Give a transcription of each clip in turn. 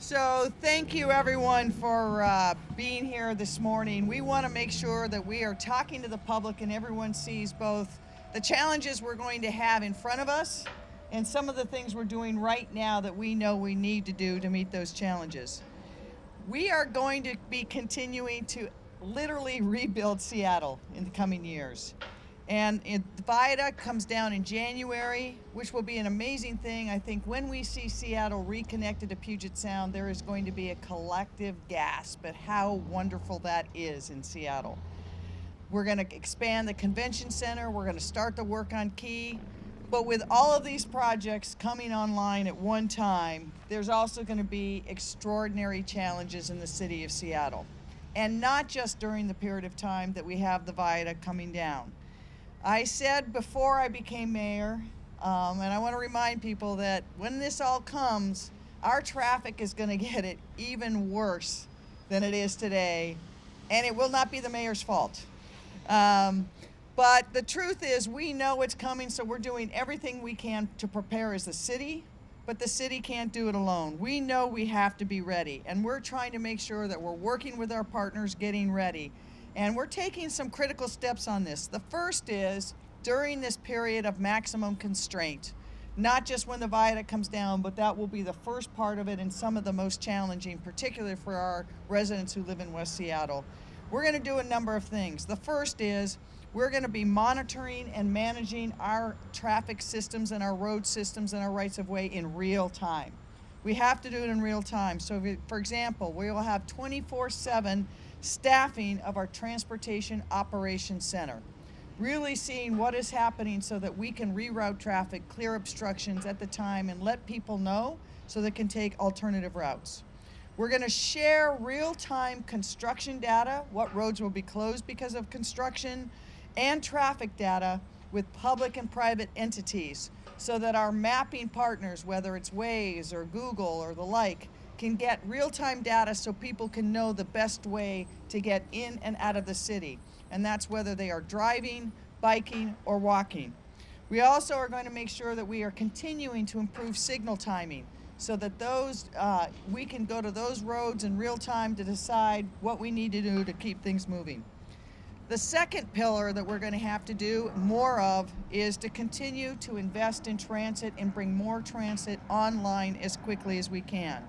So thank you everyone for being here this morning. We want to make sure that we are talking to the public and everyone sees both the challenges we're going to have in front of us and some of the things we're doing right now that we know we need to do to meet those challenges. We are going to be continuing to literally rebuild Seattle in the coming years. And the viaduct comes down in January, which will be an amazing thing. I think when we see Seattle reconnected to Puget Sound, there is going to be a collective gasp at how wonderful that is in Seattle. We're going to expand the convention center. We're going to start the work on Key. But with all of these projects coming online at one time, there's also going to be extraordinary challenges in the city of Seattle. And not just during the period of time that we have the viaduct coming down. I said before I became mayor, and I want to remind people that when this all comes, our traffic is going to get it even worse than it is today, and it will not be the mayor's fault. But the truth is, we know it's coming, so we're doing everything we can to prepare as a city, but the city can't do it alone. We know we have to be ready, and we're trying to make sure that we're working with our partners getting ready. And we're taking some critical steps on this. The first is during this period of maximum constraint, not just when the viaduct comes down, but that will be the first part of it and some of the most challenging, particularly for our residents who live in West Seattle. We're going to do a number of things. The first is we're going to be monitoring and managing our traffic systems and our road systems and our rights of way in real time. We have to do it in real time. So, for example, we will have 24/7 staffing of our Transportation Operations Center, really seeing what is happening so that we can reroute traffic, clear obstructions at the time, and let people know so they can take alternative routes. We're going to share real-time construction data, what roads will be closed because of construction, and traffic data with public and private entities so that our mapping partners, whether it's Waze or Google or the like, can get real-time data so people can know the best way to get in and out of the city. And that's whether they are driving, biking, or walking. We also are going to make sure that we are continuing to improve signal timing so that we can go to those roads in real time to decide what we need to do to keep things moving. The second pillar that we're going to have to do more of is to continue to invest in transit and bring more transit online as quickly as we can.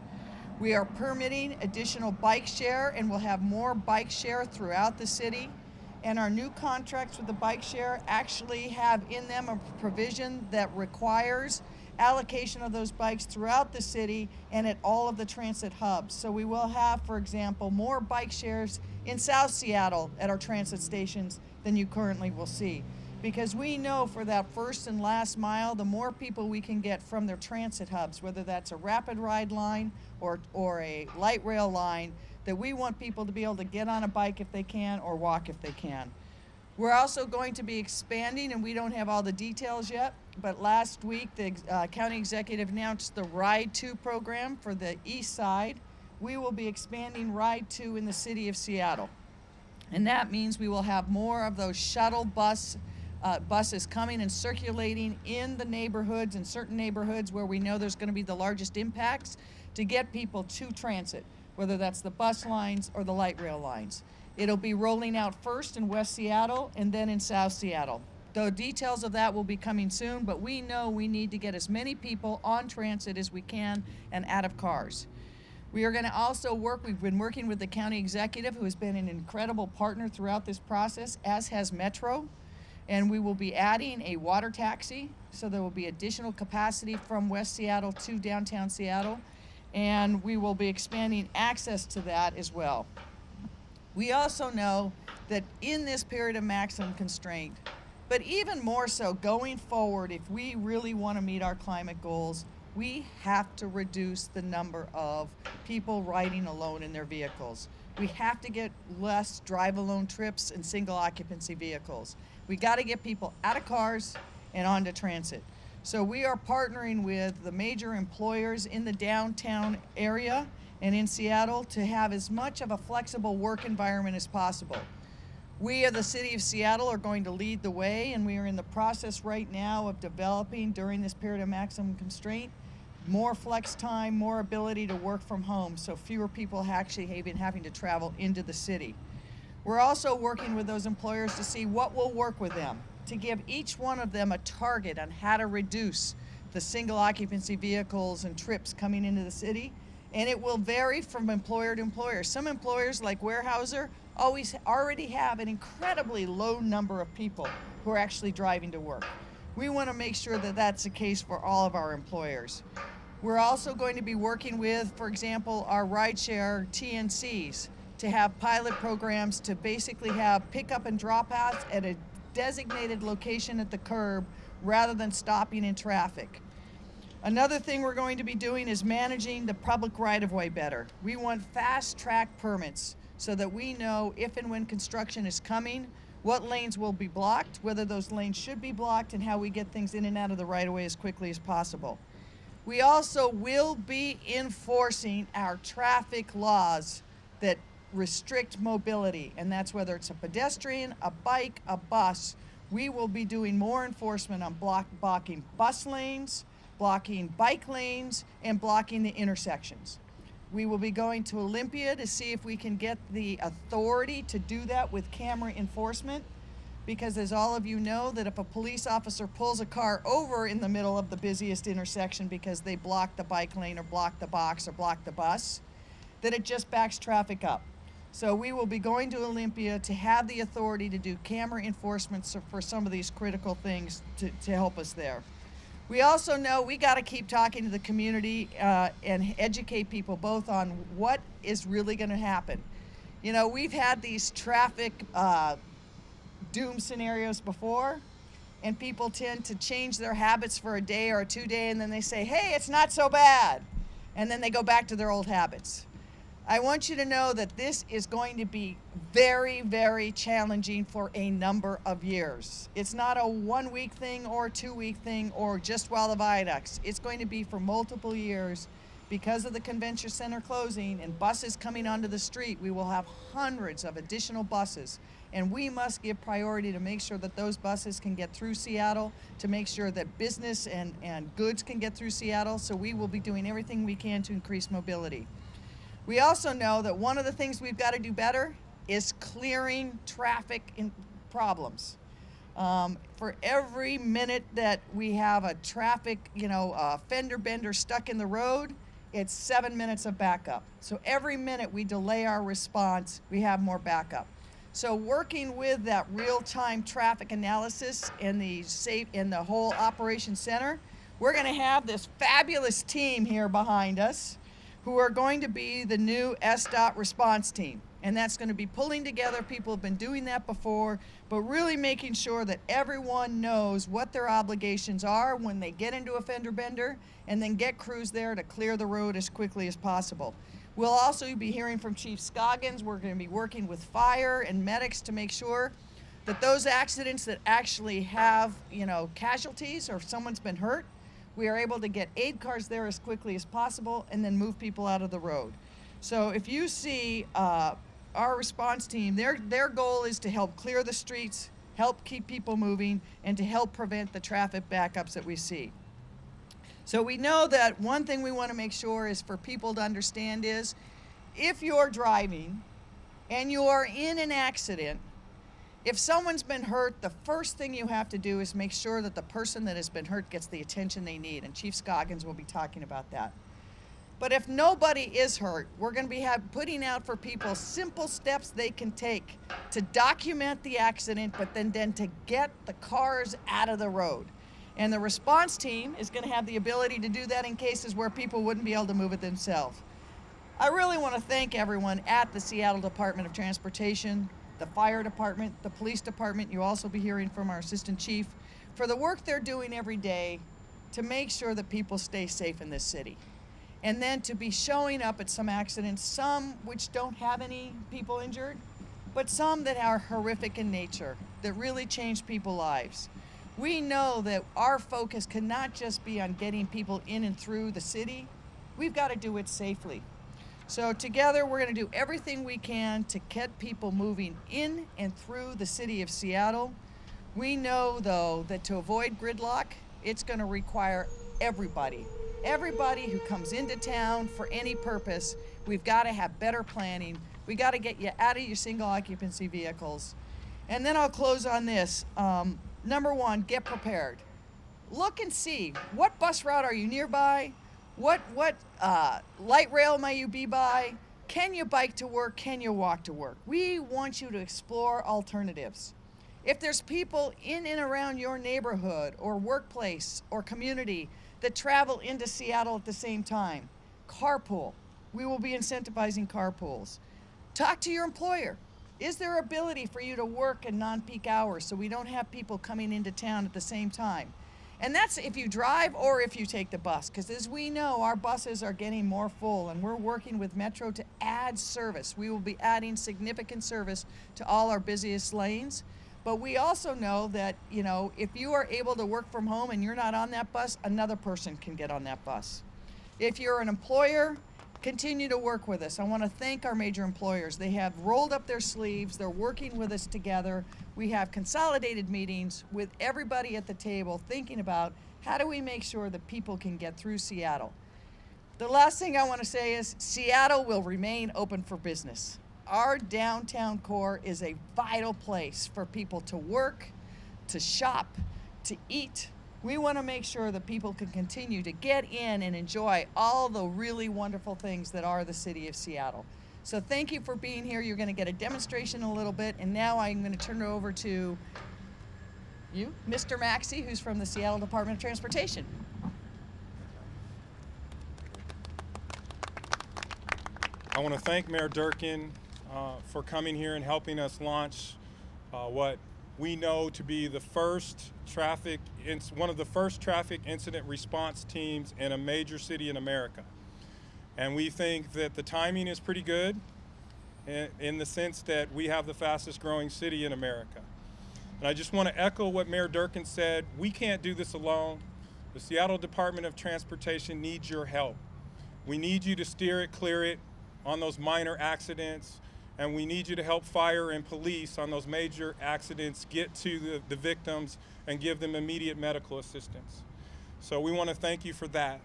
We are permitting additional bike share and we'll have more bike share throughout the city. And our new contracts with the bike share actually have in them a provision that requires allocation of those bikes throughout the city and at all of the transit hubs. So we will have, for example, more bike shares in South Seattle at our transit stations than you currently will see. Because we know for that first and last mile, the more people we can get from their transit hubs, whether that's a rapid ride line or a light rail line, that we want people to be able to get on a bike if they can or walk if they can. We're also going to be expanding, and we don't have all the details yet, but last week the county executive announced the Ride 2 program for the east side. We will be expanding Ride 2 in the city of Seattle. And that means we will have more of those shuttle buses coming and circulating in the neighborhoods, in certain neighborhoods where we know there's going to be the largest impacts, to get people to transit, whether that's the bus lines or the light rail lines. It'll be rolling out first in West Seattle and then in South Seattle. The details of that will be coming soon, but we know we need to get as many people on transit as we can and out of cars. We are going to also we've been working with the county executive, who has been an incredible partner throughout this process, as has Metro. And we will be adding a water taxi, so there will be additional capacity from West Seattle to downtown Seattle. And we will be expanding access to that as well. We also know that in this period of maximum constraint, but even more so going forward, if we really want to meet our climate goals, we have to reduce the number of people riding alone in their vehicles. We have to get less drive-alone trips and single occupancy vehicles. We got to get people out of cars and onto transit. So we are partnering with the major employers in the downtown area and in Seattle to have as much of a flexible work environment as possible. We of the city of Seattle are going to lead the way, and we are in the process right now of developing, during this period of maximum constraint, more flex time, more ability to work from home, so fewer people actually having to travel into the city. We're also working with those employers to see what will work with them, to give each one of them a target on how to reduce the single occupancy vehicles and trips coming into the city. And it will vary from employer to employer. Some employers, like Weyerhaeuser, already have an incredibly low number of people who are actually driving to work. We want to make sure that that's the case for all of our employers. We're also going to be working with, for example, our rideshare TNCs to have pilot programs to basically have pickup and drop-outs at a designated location at the curb rather than stopping in traffic. Another thing we're going to be doing is managing the public right-of-way better. We want fast-track permits so that we know if and when construction is coming, what lanes will be blocked, whether those lanes should be blocked, and how we get things in and out of the right-of-way as quickly as possible. We also will be enforcing our traffic laws that restrict mobility, and that's whether it's a pedestrian, a bike, a bus. We will be doing more enforcement on blocking bus lanes, blocking bike lanes, and blocking the intersections. We will be going to Olympia to see if we can get the authority to do that with camera enforcement, because as all of you know, that if a police officer pulls a car over in the middle of the busiest intersection because they block the bike lane or block the box or block the bus, that it just backs traffic up. So we will be going to Olympia to have the authority to do camera enforcement for some of these critical things to help us there. We also know we got to keep talking to the community and educate people both on what is really going to happen. You know, we've had these traffic doom scenarios before, and people tend to change their habits for a day or 2 days, and then they say, hey, it's not so bad, and then they go back to their old habits. I want you to know that this is going to be very, very challenging for a number of years. It's not a 1 week thing or a 2 week thing or just while the viaducts. It's going to be for multiple years because of the convention center closing and buses coming onto the street. We will have hundreds of additional buses, and we must give priority to make sure that those buses can get through Seattle, to make sure that business and goods can get through Seattle. So we will be doing everything we can to increase mobility. We also know that one of the things we've got to do better is clearing traffic problems. For every minute that we have a traffic, fender bender stuck in the road, it's 7 minutes of backup. So every minute we delay our response, we have more backup. So working with that real-time traffic analysis in the whole operation center, we're going to have this fabulous team here behind us who are going to be the new SDOT response team. And that's going to be pulling together people who have been doing that before, but really making sure that everyone knows what their obligations are when they get into a fender bender, and then get crews there to clear the road as quickly as possible. We'll also be hearing from Chief Scoggins. We're going to be working with fire and medics to make sure that those accidents that actually have, casualties or if someone's been hurt, we are able to get aid cars there as quickly as possible and then move people out of the road. So if you see our response team, their goal is to help clear the streets, help keep people moving, and to help prevent the traffic backups that we see. So we know that one thing we want to make sure is for people to understand is if you're driving and you are in an accident, if someone's been hurt, the first thing you have to do is make sure that the person that has been hurt gets the attention they need, and Chief Scoggins will be talking about that. But if nobody is hurt, we're going to be putting out for people simple steps they can take to document the accident, but then to get the cars out of the road. And the response team is going to have the ability to do that in cases where people wouldn't be able to move it themselves. I really want to thank everyone at the Seattle Department of Transportation, the fire department, the police department. You'll also be hearing from our assistant chief for the work they're doing every day to make sure that people stay safe in this city. And then to be showing up at some accidents, some which don't have any people injured, but some that are horrific in nature, that really change people's lives. We know that our focus cannot just be on getting people in and through the city. We've got to do it safely. So together we're going to do everything we can to get people moving in and through the city of Seattle. We know, though, that to avoid gridlock, it's going to require everybody Everybody who comes into town for any purpose, we've got to have better planning. We got to get you out of your single occupancy vehicles. And then I'll close on this. Number one, get prepared. Look and see, what bus route are you nearby? What light rail may you be by? Can you bike to work? Can you walk to work? We want you to explore alternatives. If there's people in and around your neighborhood or workplace or community that travel into Seattle at the same time, carpool. We will be incentivizing carpools. Talk to your employer. Is there ability for you to work in non-peak hours so we don't have people coming into town at the same time? And that's if you drive or if you take the bus, because as we know, our buses are getting more full, and we're working with Metro to add service. We will be adding significant service to all our busiest lanes. But we also know that, you know, if you are able to work from home and you're not on that bus, another person can get on that bus. If you're an employer, continue to work with us. I want to thank our major employers. They have rolled up their sleeves. They're working with us together. We have consolidated meetings with everybody at the table thinking about how do we make sure that people can get through Seattle. The last thing I want to say is Seattle will remain open for business. Our downtown core is a vital place for people to work, to shop, to eat. We want to make sure that people can continue to get in and enjoy all the really wonderful things that are the city of Seattle. So thank you for being here. You're going to get a demonstration a little bit, and now I'm going to turn it over to you, Mr. Maxey, who's from the Seattle Department of Transportation. I want to thank Mayor Durkan for coming here and helping us launch what we know to be the one of the first traffic incident response teams in a major city in America. And we think that the timing is pretty good in the sense that we have the fastest growing city in America. And I just want to echo what Mayor Durkan said. We can't do this alone. The Seattle Department of Transportation needs your help. We need you to steer it, clear it on those minor accidents, and we need you to help fire and police on those major accidents, get to the victims and give them immediate medical assistance. So we want to thank you for that.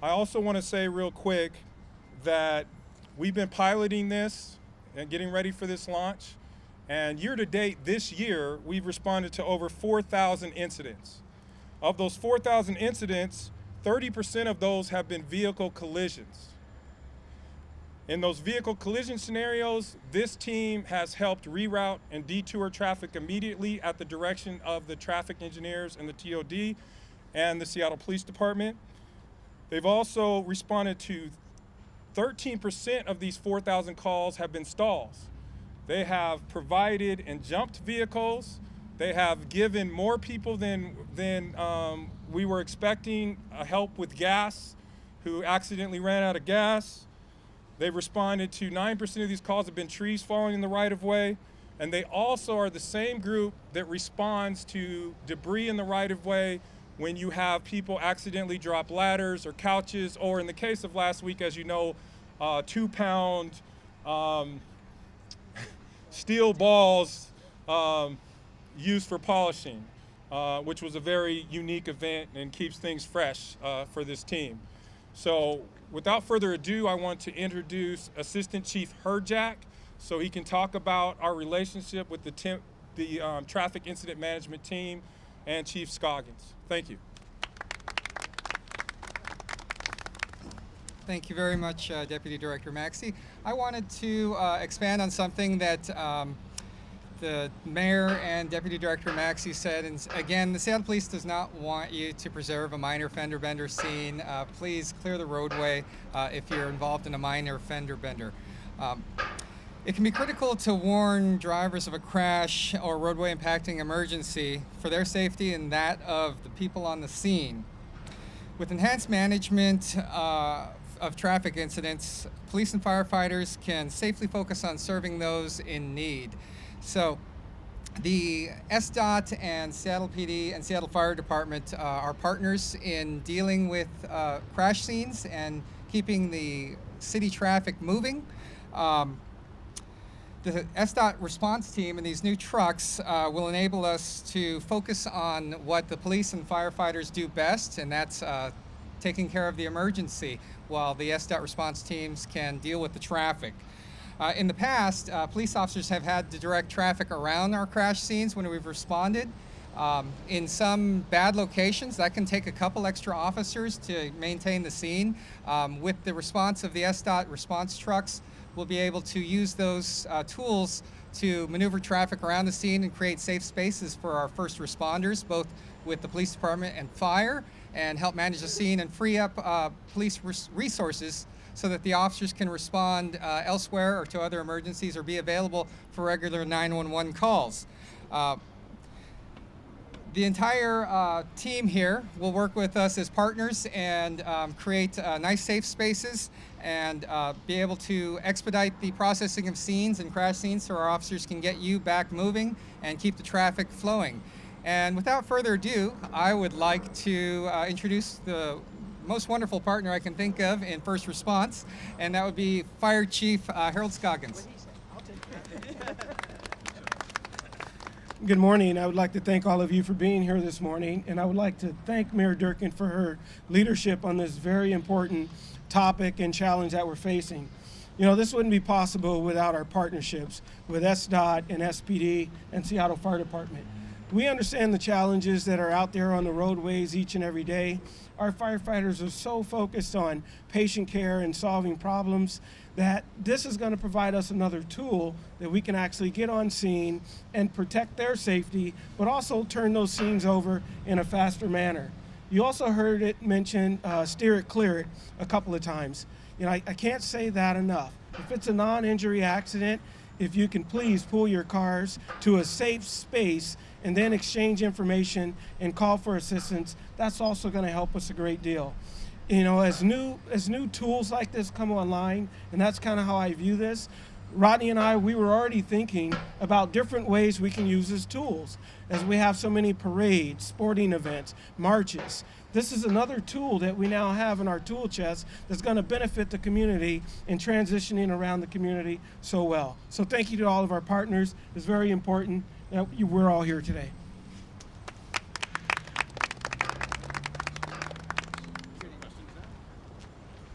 I also want to say real quick that we've been piloting this and getting ready for this launch, and year to date this year, we've responded to over 4,000 incidents. Of those 4,000 incidents, 30% of those have been vehicle collisions. In those vehicle collision scenarios, this team has helped reroute and detour traffic immediately at the direction of the traffic engineers and the TOD and the Seattle Police Department. They've also responded to 13% of these 4,000 calls have been stalls. They have provided and jumped vehicles. They have given more people than we were expecting help with gas, who accidentally ran out of gas. They've responded to 9% of these calls have been trees falling in the right-of-way, and they also are the same group that responds to debris in the right-of-way when you have people accidentally drop ladders or couches, or in the case of last week, as you know, 2-pound steel balls used for polishing, which was a very unique event and keeps things fresh for this team. So without further ado, I want to introduce Assistant Chief Herjack so he can talk about our relationship with the Traffic Incident Management Team and Chief Scoggins. Thank you. Thank you very much, Deputy Director Maxey. I wanted to expand on something that the Mayor and Deputy Director Maxey said. And again, the Seattle Police does not want you to preserve a minor fender bender scene. Please clear the roadway if you're involved in a minor fender bender. It can be critical to warn drivers of a crash or roadway impacting emergency for their safety and that of the people on the scene. With enhanced management of traffic incidents, police and firefighters can safely focus on serving those in need. So the SDOT and Seattle PD and Seattle Fire Department are partners in dealing with crash scenes and keeping the city traffic moving. The SDOT response team and these new trucks will enable us to focus on what the police and firefighters do best, and that's taking care of the emergency while the SDOT response teams can deal with the traffic. In the past, police officers have had to direct traffic around our crash scenes when we've responded. In some bad locations, that can take a couple extra officers to maintain the scene. With the response of the SDOT response trucks, we'll be able to use those tools to maneuver traffic around the scene and create safe spaces for our first responders, both with the police department and fire, and help manage the scene and free up police resources so that the officers can respond elsewhere or to other emergencies or be available for regular 911 calls. The entire team here will work with us as partners and create nice safe spaces and be able to expedite the processing of scenes and crash scenes so our officers can get you back moving and keep the traffic flowing. And without further ado, I would like to introduce the most wonderful partner I can think of in first response, and that would be Fire Chief Harold Scoggins. Good morning. I would like to thank all of you for being here this morning, and I would like to thank Mayor Durkan for her leadership on this very important topic and challenge that we're facing. You know, this wouldn't be possible without our partnerships with SDOT and SPD and Seattle Fire Department. We understand the challenges that are out there on the roadways each and every day. Our firefighters are so focused on patient care and solving problems that this is going to provide us another tool that we can actually get on scene and protect their safety, but also turn those scenes over in a faster manner. You also heard it mentioned steer it, clear it a couple of times. You know, I can't say that enough. If it's a non-injury accident, if you can please pull your cars to a safe space and then exchange information and call for assistance, that's also going to help us a great deal. You know, as new tools like this come online, and that's kind of how I view this, Rodney and I, we were already thinking about different ways we can use as tools, as we have so many parades, sporting events, marches. This is another tool that we now have in our tool chest that's going to benefit the community in transitioning around the community so well. So thank you to all of our partners. It's very important that we're all here today.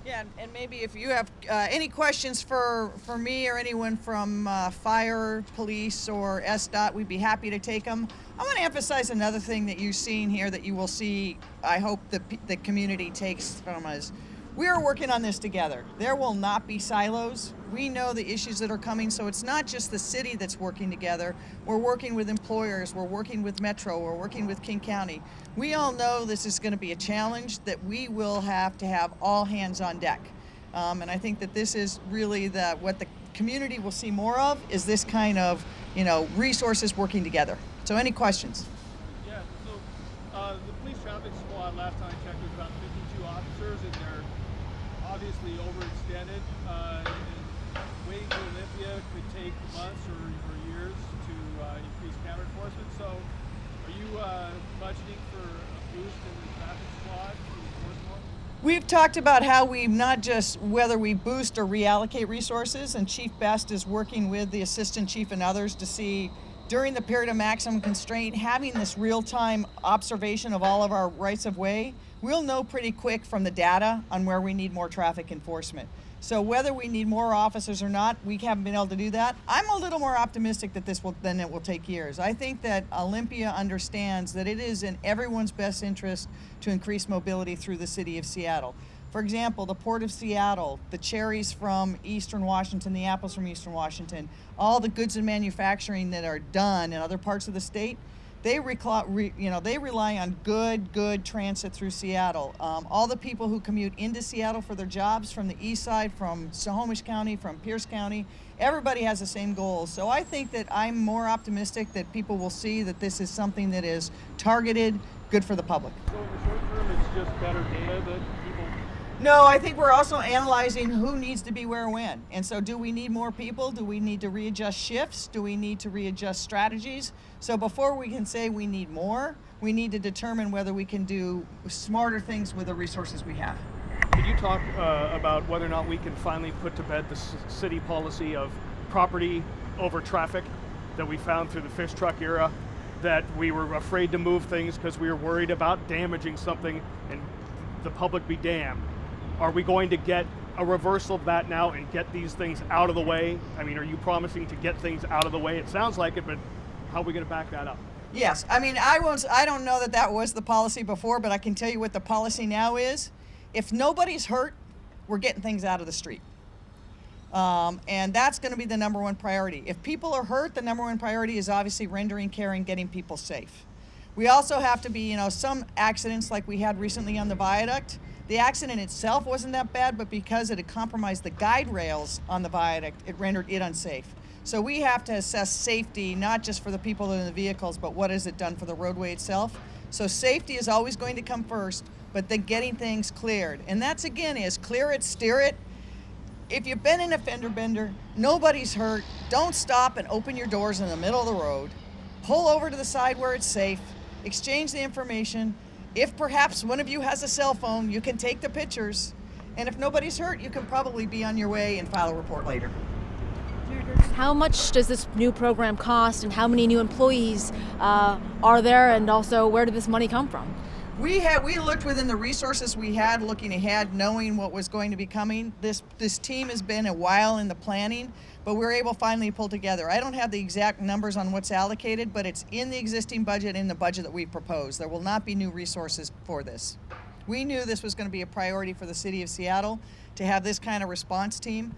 Yeah, and maybe if you have any questions for me or anyone from fire, police, or SDOT, we'd be happy to take them. I want to emphasize another thing that you've seen here that you will see, I hope the community takes from us. We are working on this together. There will not be silos. We know the issues that are coming, so it's not just the city that's working together. We're working with employers, we're working with Metro, we're working with King County. We all know this is going to be a challenge that we will have to have all hands on deck. And I think that this is really what the community will see more of, is this kind of, resources working together. So any questions? Yeah, so the police traffic squad, last time I checked, was about 52 officers, and they're obviously overextended. And waiting to Olympia could take months or years to increase counter enforcement. So are you budgeting for a boost in the traffic squad to enforce more? We've talked about how we not just whether we boost or reallocate resources, and Chief Best is working with the Assistant Chief and others to see during the period of maximum constraint, having this real-time observation of all of our rights of way, we'll know pretty quick from the data on where we need more traffic enforcement. So whether we need more officers or not, we haven't been able to do that. I'm a little more optimistic that than it will take years. I think that Olympia understands that it is in everyone's best interest to increase mobility through the city of Seattle. For example, the Port of Seattle, the cherries from Eastern Washington, the apples from Eastern Washington, all the goods and manufacturing that are done in other parts of the state, they rely on good transit through Seattle. All the people who commute into Seattle for their jobs from the east side, from Snohomish County, from Pierce County, everybody has the same goals. So I think that I'm more optimistic that people will see that this is something that is targeted, good for the public. So in the short term, it's just better data that people... No, I think we're also analyzing who needs to be where when. And so do we need more people? Do we need to readjust shifts? Do we need to readjust strategies? So before we can say we need more, we need to determine whether we can do smarter things with the resources we have. Could you talk about whether or not we can finally put to bed the city policy of property over traffic that we found through the fish truck era, that we were afraid to move things because we were worried about damaging something, and the public be damned. Are we going to get a reversal of that now and get these things out of the way? I mean, are you promising to get things out of the way? It sounds like it, but how are we going to back that up? Yes, I mean, I don't know that that was the policy before, but I can tell you what the policy now is. If nobody's hurt, we're getting things out of the street. And that's going to be the number one priority. If people are hurt, the number one priority is obviously rendering care and getting people safe. We also have to be, some accidents like we had recently on the viaduct, the accident itself wasn't that bad, but because it had compromised the guide rails on the viaduct, it rendered it unsafe. So we have to assess safety, not just for the people in the vehicles, but what has it done for the roadway itself. So safety is always going to come first, but then getting things cleared. And that's, again, is clear it, steer it. If you've been in a fender bender, nobody's hurt, don't stop and open your doors in the middle of the road. Pull over to the side where it's safe, exchange the information. If perhaps one of you has a cell phone, you can take the pictures. And if nobody's hurt, you can probably be on your way and file a report later. How much does this new program cost, and how many new employees are there, and also where did this money come from? We looked within the resources we had, looking ahead, knowing what was going to be coming. This team has been a while in the planning, but we're able finally to pull together. I don't have the exact numbers on what's allocated, but it's in the existing budget, in the budget that we proposed. There will not be new resources for this. We knew this was going to be a priority for the city of Seattle to have this kind of response team.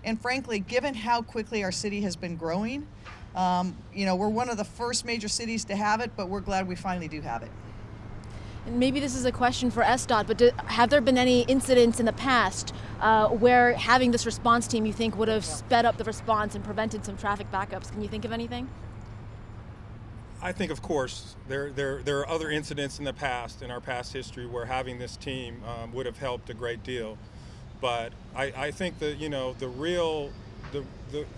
And frankly, given how quickly our city has been growing, we're one of the first major cities to have it, but we're glad we finally do have it. And maybe this is a question for SDOT, but have there been any incidents in the past where having this response team you think would have sped up the response and prevented some traffic backups? Can you think of anything? I think, of course, there are other incidents in the past, in our past history, where having this team would have helped a great deal. But I think that the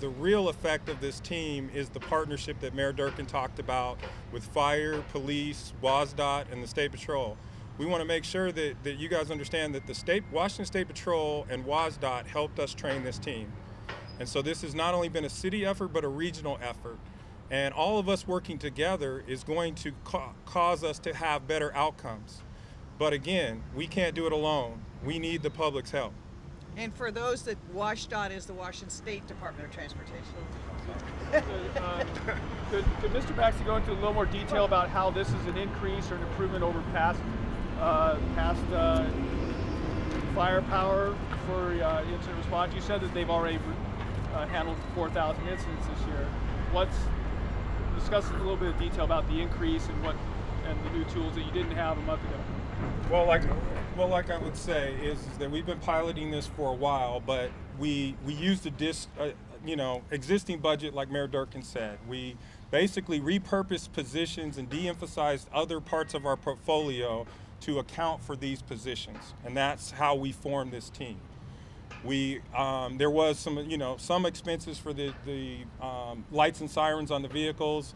real effect of this team is the partnership that Mayor Durkan talked about with fire, police, SDOT, and the State Patrol. We want to make sure that you guys understand that the Washington State Patrol and SDOT helped us train this team. And so this has not only been a city effort, but a regional effort. And all of us working together is going to cause us to have better outcomes. But again, we can't do it alone. We need the public's help. And for those that WashDOT is the Washington State Department of Transportation. Could Mr. Maxey go into a little more detail about how this is an increase or an improvement over past firepower for incident response? You said that they've already handled 4,000 incidents this year. Discuss a little bit of detail about the increase and the new tools that you didn't have a month ago. Well, like I would say is that we've been piloting this for a while, but we used existing budget, like Mayor Durkan said. We basically repurposed positions and de-emphasized other parts of our portfolio to account for these positions, and that's how we formed this team. There was some expenses for the lights and sirens on the vehicles,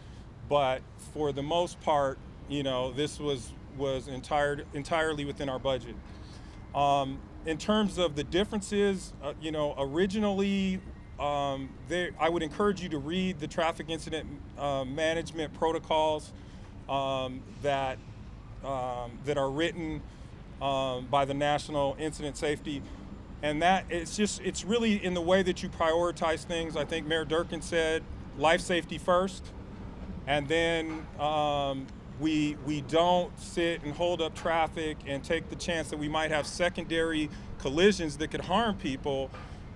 but for the most part, this was entirely within our budget. In terms of the differences, originally, I would encourage you to read the traffic incident management protocols that are written by the National Incident Safety, and that it's really in the way that you prioritize things. I think Mayor Durkan said life safety first, and then we don't sit and hold up traffic and take the chance that we might have secondary collisions that could harm people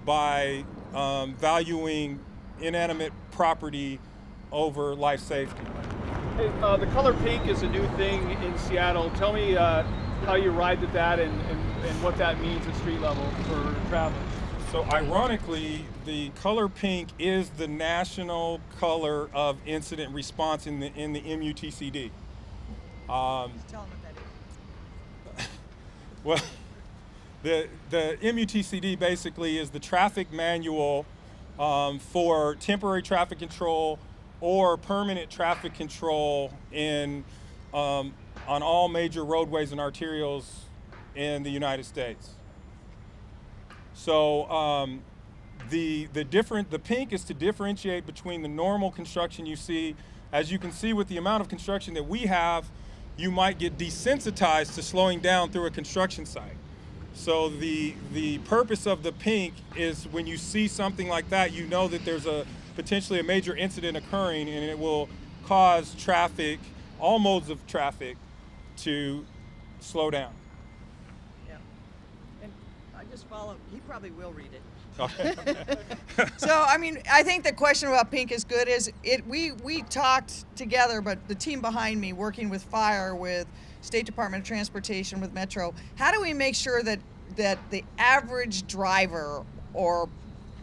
by valuing inanimate property over life safety. Hey, the color pink is a new thing in Seattle. Tell me how you arrived at that and what that means at street level for traffic. So ironically, the color pink is the national color of incident response in the MUTCD. Just tell them what that is. Well, the MUTCD basically is the traffic manual for temporary traffic control or permanent traffic control on all major roadways and arterials in the United States. So the pink is to differentiate between the normal construction you see. As you can see with the amount of construction that we have, you might get desensitized to slowing down through a construction site. So the purpose of the pink is when you see something like that, you know that there's potentially a major incident occurring, and it will cause traffic, all modes of traffic, to slow down. Yeah. And I just follow, he probably will read it. Okay. So, I mean, I think the question about pink is good. We talked together, but the team behind me, working with fire, with State Department of Transportation, with Metro, how do we make sure that the average driver or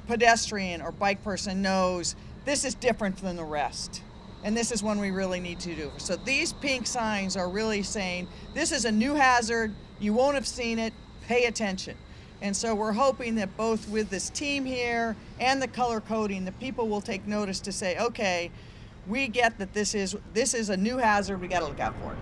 pedestrian or bike person knows this is different than the rest? And this is one we really need to do. So these pink signs are really saying, this is a new hazard, you won't have seen it, pay attention. And so we're hoping that both with this team here and the color coding, the people will take notice to say, okay, we get that this is a new hazard, we gotta look out for it.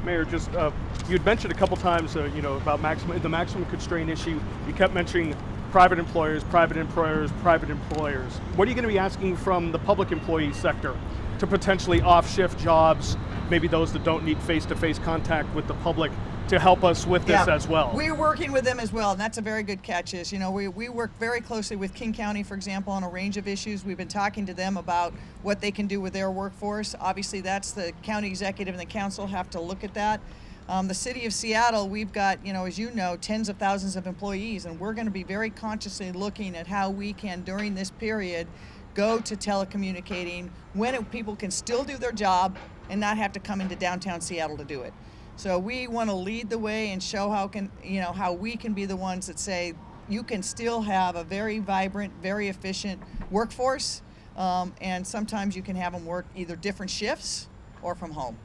Mayor, just you had mentioned a couple times, about the maximum constraint issue. You kept mentioning private employers, private employers, private employers. What are you going to be asking from the public employee sector to potentially off-shift jobs, maybe those that don't need face-to-face contact with the public, to help us with this as well? We're working with them as well, and that's a very good catch. We work very closely with King County, for example, on a range of issues. We've been talking to them about what they can do with their workforce. Obviously, that's the county executive and the council have to look at that. The city of Seattle, we've got, as you know, tens of thousands of employees, and we're going to be very consciously looking at how we can, during this period, go to telecommunicating when people can still do their job and not have to come into downtown Seattle to do it. So we want to lead the way and show how we can be the ones that say you can still have a very vibrant, very efficient workforce, and sometimes you can have them work either different shifts or from home.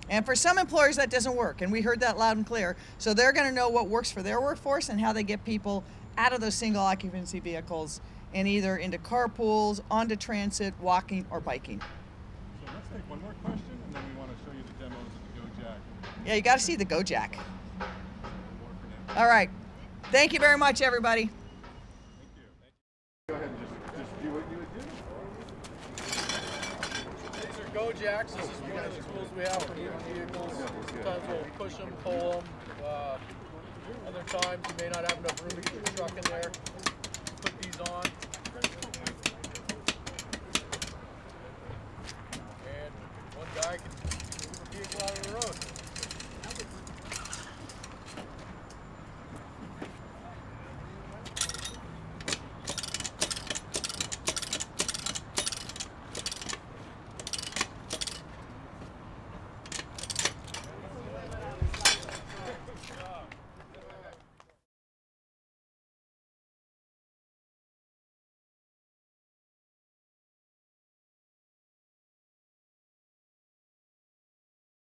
And for some employers that doesn't work, and we heard that loud and clear. So they're going to know what works for their workforce and how they get people out of those single occupancy vehicles and either into carpools, onto transit, walking, or biking. So let's take one more question, and then we want to show you the demos of the GoJack. Yeah, you got to see the GoJack. All right. Thank you very much, everybody. Thank you. Go ahead and just do what you would do. These are GoJacks. This is one of the tools we have for moving vehicles. Sometimes we'll push them, pull them. Other times you may not have enough room to get your truck in there. Put these on. And one guy can move a vehicle out of the road.